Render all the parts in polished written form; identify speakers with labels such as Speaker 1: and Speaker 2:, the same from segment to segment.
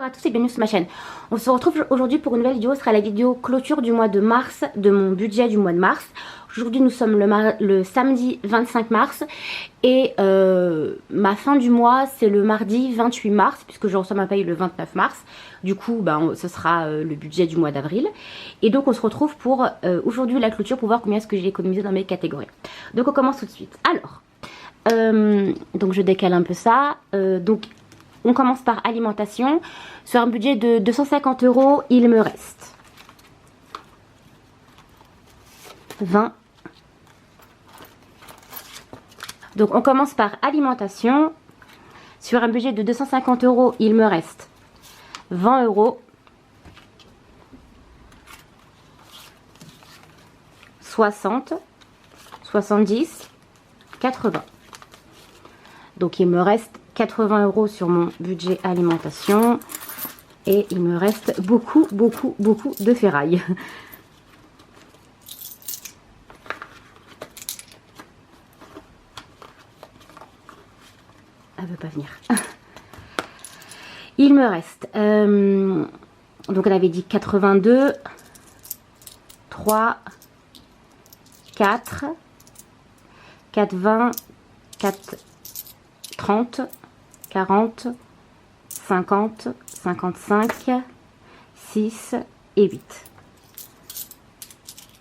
Speaker 1: Bonjour à tous et bienvenue sur ma chaîne. On se retrouve aujourd'hui pour une nouvelle vidéo. Ce sera la vidéo clôture du mois de mars, de mon budget du mois de mars. Aujourd'hui nous sommes le samedi 25 mars et ma fin du mois c'est le mardi 28 mars puisque je reçois ma paye le 29 mars. Du coup ce sera le budget du mois d'avril. Et donc on se retrouve pour aujourd'hui la clôture pour voir combien est-ce que j'ai économisé dans mes catégories. Donc on commence tout de suite. Alors, donc je décale un peu ça. Donc on commence par alimentation. Sur un budget de 250 €, il me reste 20. Donc on commence par alimentation. Sur un budget de 250 €, il me reste 20 €. 60, 70, 80. Donc il me reste 80 € sur mon budget alimentation. Et il me reste beaucoup de ferraille. Elle veut pas venir. Il me reste donc on avait dit 82, 3, 4, 4, 20, 4, 30, 40, 50, 55, 6 et 8.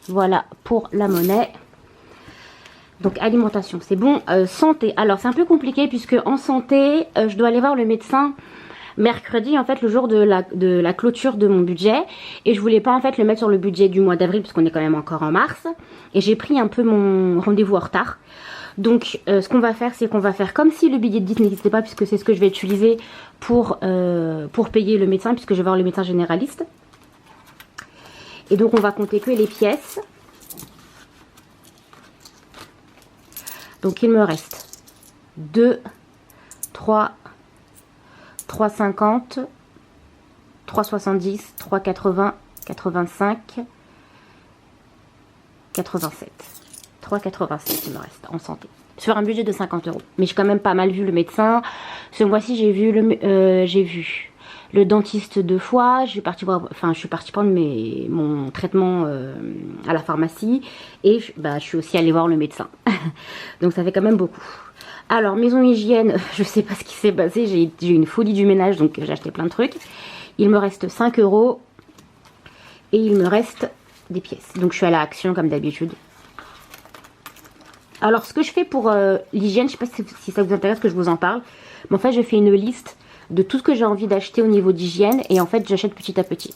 Speaker 1: Voilà pour la monnaie. Donc alimentation, c'est bon. Santé, alors c'est un peu compliqué puisque en santé, je dois aller voir le médecin mercredi, en fait le jour de la clôture de mon budget. Et je voulais pas en fait le mettre sur le budget du mois d'avril puisqu'on est quand même encore en mars. Et j'ai pris un peu mon rendez-vous en retard. Donc ce qu'on va faire, c'est qu'on va faire comme si le billet de 10 n'existait pas, puisque c'est ce que je vais utiliser pour payer le médecin, puisque je vais voir le médecin généraliste. Et donc on va compter que les pièces. Donc il me reste 2, 3, 3,50, 3,70, 3,80, 85, 87. 3,87 il me reste en santé. Sur un budget de 50 €. Mais j'ai quand même pas mal vu le médecin. Ce mois-ci j'ai vu le dentiste 2 fois. Je suis partie prendre mon traitement à la pharmacie. Et je suis aussi allée voir le médecin. Donc ça fait quand même beaucoup. Alors maison hygiène, je sais pas ce qui s'est passé. J'ai eu une folie du ménage, donc j'ai acheté plein de trucs. Il me reste 5 €. Et il me reste des pièces. Donc je suis allée à Action comme d'habitude. Alors ce que je fais pour l'hygiène, je sais pas si ça vous intéresse que je vous en parle, mais en fait je fais une liste de tout ce que j'ai envie d'acheter au niveau d'hygiène et en fait j'achète petit à petit.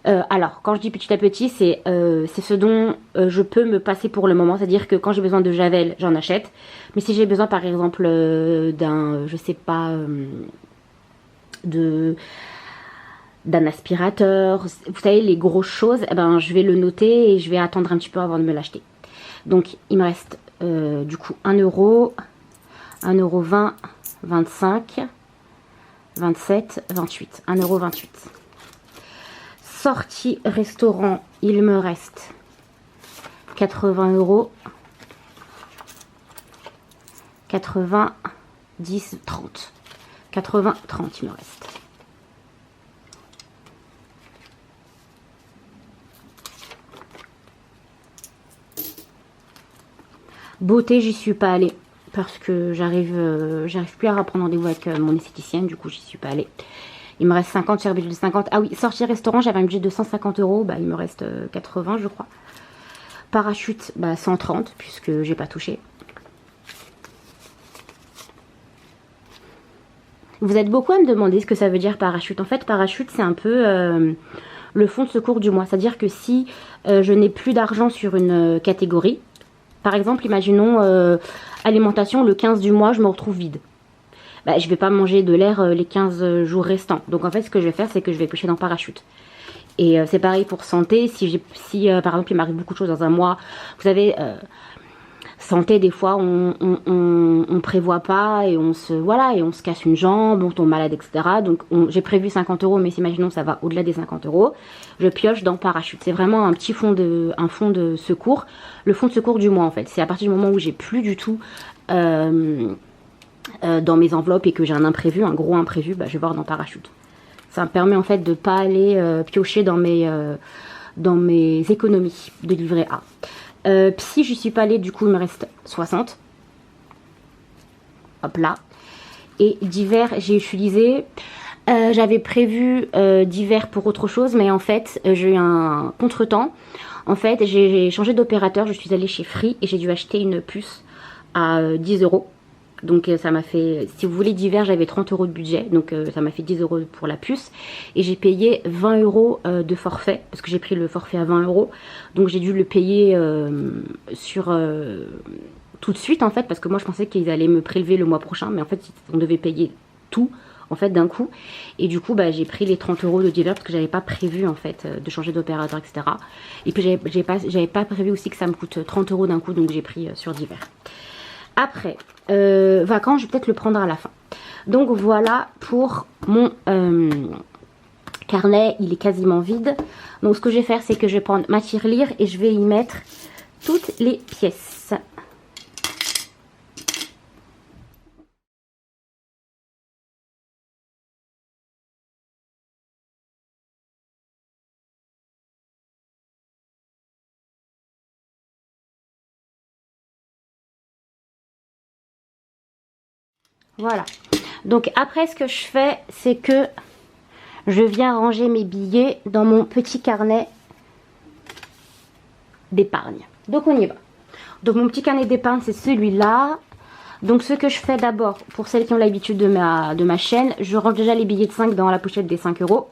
Speaker 1: Alors quand je dis petit à petit, c'est ce dont je peux me passer pour le moment, c'est-à-dire que quand j'ai besoin de Javel, j'en achète, mais si j'ai besoin par exemple d'un, je sais pas, d'un aspirateur, vous savez les grosses choses, eh ben, je vais le noter et je vais attendre un petit peu avant de me l'acheter. Donc il me reste du coup 1 €, 1,20 €, 25, 27, 28. 1,28 €. Sortie restaurant, il me reste 80 €. 80, 10, 30. 80, 30 il me reste. Beauté, j'y suis pas allée parce que j'arrive plus à reprendre rendez-vous avec mon esthéticienne, du coup j'y suis pas allée. Il me reste 50 sur un budget de 50. Ah oui, sortie restaurant, j'avais un budget de 150 €, il me reste 80 je crois. Parachute, 130 puisque j'ai pas touché. Vous êtes beaucoup à me demander ce que ça veut dire parachute. En fait, parachute c'est un peu le fonds de secours du mois. C'est-à-dire que si je n'ai plus d'argent sur une catégorie, par exemple, imaginons alimentation, le 15 du mois, je me retrouve vide. Je vais pas manger de l'air les 15 jours restants. Donc en fait, ce que je vais faire, c'est que je vais piocher dans parachute. Et c'est pareil pour santé. Si par exemple, il m'arrive beaucoup de choses dans un mois, vous savez, santé, des fois, on prévoit pas et on se casse une jambe, on tombe malade, etc. Donc j'ai prévu 50 €, mais si imaginons ça va au-delà des 50 €, je pioche dans parachute. C'est vraiment un petit fonds de secours, le fonds de secours du mois en fait. C'est à partir du moment où j'ai plus du tout dans mes enveloppes et que j'ai un imprévu, un gros imprévu, bah, je vais voir dans Parachute. Ça me permet en fait de ne pas aller piocher dans mes économies de livret A. Psy, je suis pas allée, du coup il me reste 60. Hop là. Et divers, j'ai utilisé... j'avais prévu divers pour autre chose, mais en fait j'ai eu un contretemps. En fait j'ai changé d'opérateur, je suis allée chez Free et j'ai dû acheter une puce à 10 euros. Donc ça m'a fait, si vous voulez divers, j'avais 30 euros de budget, donc ça m'a fait 10 euros pour la puce. Et j'ai payé 20 euros de forfait, parce que j'ai pris le forfait à 20 euros. Donc j'ai dû le payer tout de suite en fait, parce que moi je pensais qu'ils allaient me prélever le mois prochain, mais en fait on devait payer tout en fait d'un coup. Et du coup bah, j'ai pris les 30 euros de divers parce que j'avais pas prévu en fait de changer d'opérateur, etc. Et puis j'avais pas prévu aussi que ça me coûte 30 euros d'un coup, donc j'ai pris sur divers. Après, vacances, je vais peut-être le prendre à la fin. Donc voilà pour mon carnet, il est quasiment vide. Donc ce que je vais faire, c'est que je vais prendre ma tirelire et je vais y mettre toutes les pièces. Voilà. Donc après, ce que je fais, c'est que je viens ranger mes billets dans mon petit carnet d'épargne. Donc on y va. Donc mon petit carnet d'épargne, c'est celui-là. Donc ce que je fais d'abord, pour celles qui ont l'habitude de ma chaîne, je range déjà les billets de 5 dans la pochette des 5 euros.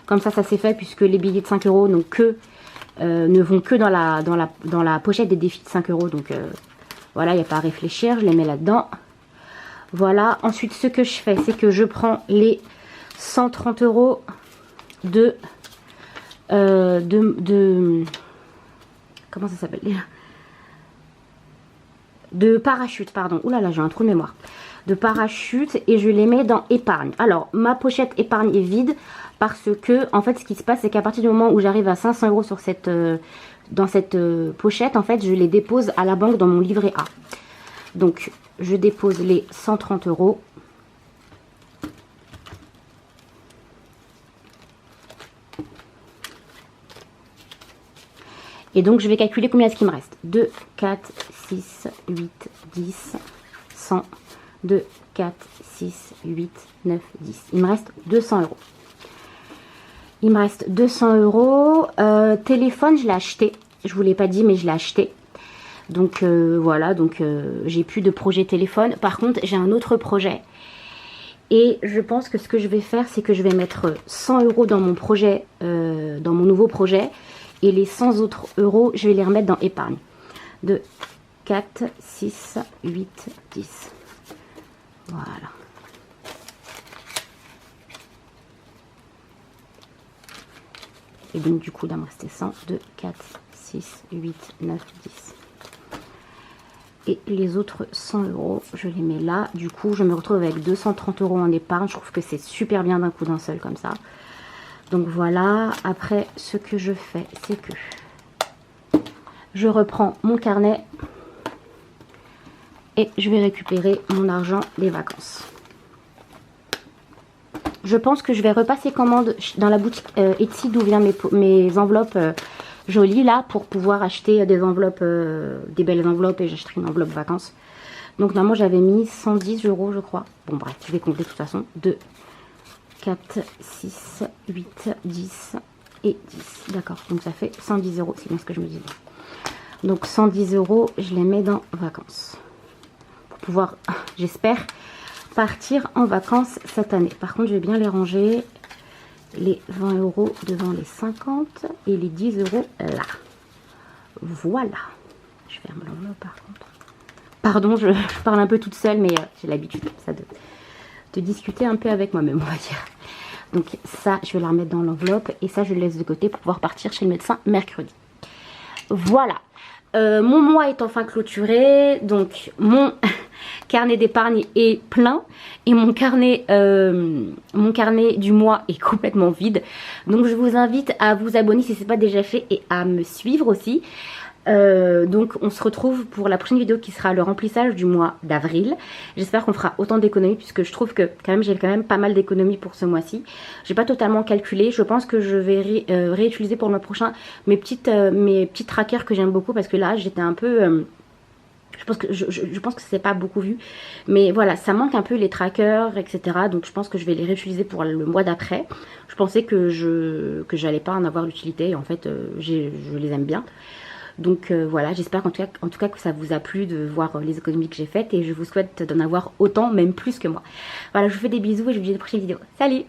Speaker 1: Comme ça c'est fait, puisque les billets de 5 euros ne vont que dans la pochette des défis de 5 euros. Donc voilà, il n'y a pas à réfléchir, je les mets là-dedans. Voilà, ensuite ce que je fais, c'est que je prends les 130 euros de comment ça s'appelle, de Parachute, pardon. Ouh là là, j'ai un trou de mémoire. De Parachute, et je les mets dans épargne. Alors, ma pochette épargne est vide parce que, en fait, ce qui se passe, c'est qu'à partir du moment où j'arrive à 500 euros sur dans cette pochette, en fait, je les dépose à la banque dans mon livret A. Donc, je dépose les 130 euros. Et donc, je vais calculer combien est-ce qu'il me reste. 2, 4, 6, 8, 10, 100, 2, 4, 6, 8, 9, 10. Il me reste 200 euros. Il me reste 200 euros. Téléphone, je l'ai acheté. Je ne vous l'ai pas dit, mais je l'ai acheté. Donc voilà, donc j'ai plus de projet téléphone. Par contre, j'ai un autre projet. Et je pense que ce que je vais faire, c'est que je vais mettre 100 euros dans mon projet, dans mon nouveau projet. Et les 100 autres euros, je vais les remettre dans épargne. 2, 4, 6, 8, 10. Voilà. Et donc du coup, il va me rester 100, 2, 4, 6, 8, 9, 10. Et les autres 100 euros, je les mets là. Du coup, je me retrouve avec 230 euros en épargne. Je trouve que c'est super bien d'un coup d'un seul comme ça. Donc voilà. Après, ce que je fais, c'est que je reprends mon carnet et je vais récupérer mon argent des vacances. Je pense que je vais repasser commande dans la boutique Etsy d'où viennent mes enveloppes jolies là, pour pouvoir acheter des enveloppes, des belles enveloppes, et j'achèterai une enveloppe vacances. Donc normalement j'avais mis 110 euros je crois. Bon bref, je vais compter de toute façon. 2, 4, 6, 8, 10 et 10. D'accord, donc ça fait 110 euros, c'est bien ce que je me disais. Donc 110 euros, je les mets dans vacances. Pour pouvoir, j'espère, partir en vacances cette année. Par contre, je vais bien les ranger. Les 20 euros devant les 50 et les 10 euros là. Voilà. Je ferme l'enveloppe par contre. Pardon, je parle un peu toute seule, mais j'ai l'habitude ça de discuter un peu avec moi-même, on va dire. Donc ça, je vais la remettre dans l'enveloppe et ça, je le laisse de côté pour pouvoir partir chez le médecin mercredi. Voilà. Mon mois est enfin clôturé, donc mon carnet d'épargne est plein et mon carnet du mois est complètement vide. Donc je vous invite à vous abonner si ce n'est pas déjà fait et à me suivre aussi. Donc on se retrouve pour la prochaine vidéo qui sera le remplissage du mois d'avril. J'espère qu'on fera autant d'économies puisque je trouve que quand même j'ai quand même pas mal d'économies pour ce mois-ci. J'ai pas totalement calculé. Je pense que je vais réutiliser pour le mois prochain mes petits trackers que j'aime beaucoup parce que là j'étais un peu... je pense que c'est pas beaucoup vu. Mais voilà, ça manque un peu les trackers, etc. Donc je pense que je vais les réutiliser pour le mois d'après. Je pensais que j'allais pas en avoir l'utilité. En fait, je les aime bien. Donc voilà, j'espère en tout cas que ça vous a plu de voir les économies que j'ai faites. Et je vous souhaite d'en avoir autant, même plus que moi. Voilà, je vous fais des bisous et je vous dis à la prochaine vidéo. Salut!